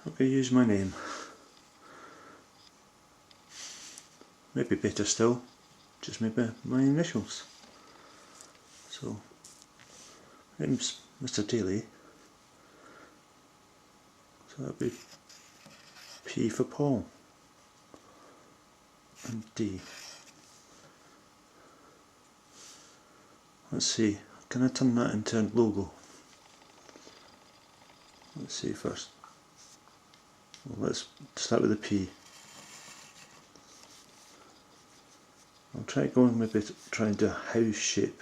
I'm going to use my name. Maybe better still, just maybe my initials. So, my name's Mr. Daly. So that'll be P for Paul and D. Let's see, can I turn that into a logo? Let's see first. Well, let's start with the P. I'll try going maybe try and do a house shape.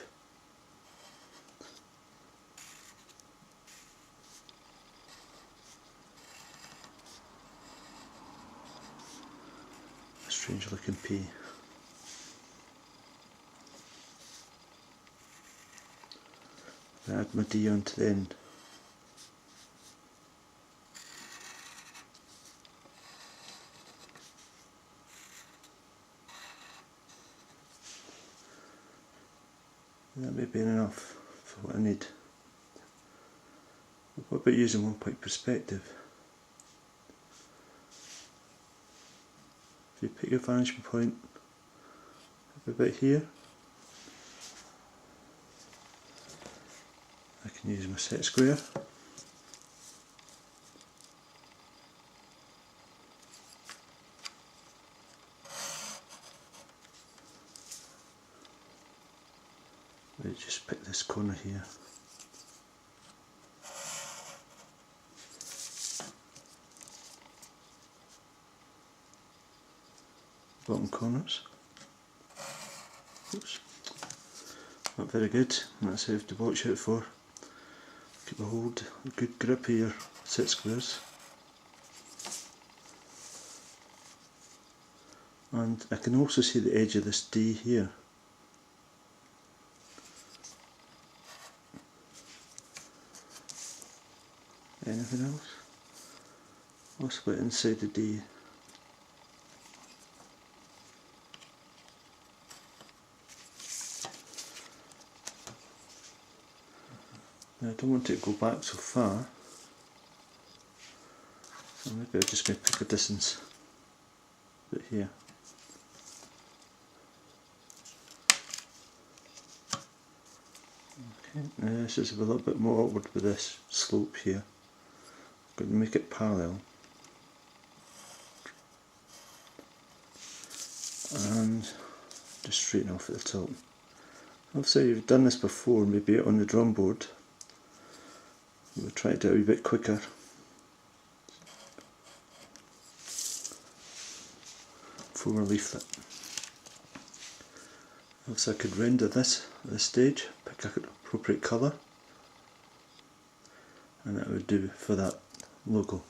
A strange looking P. Add my D onto the end. That may be enough for what I need. What about using 1 point perspective? If you pick your vanishing point about here, I can use my set square. Let's just pick this corner here. Bottom corners. Oops. Not very good. That's how you have to watch out for. Keep a hold, a good grip of your set squares. And I can also see the edge of this D here. Anything else? I'll split inside the D. Now I don't want it to go back so far, so maybe I'm just going to pick a distance right here. Okay, now this is a little bit more awkward with this slope here. I'm going to make it parallel. And just straighten off at the top. Obviously you've done this before, maybe on the drum board. We'll try to do it a wee bit quicker. Former leaflet. Also I could render this at this stage, pick an appropriate colour, and that would do for that logo.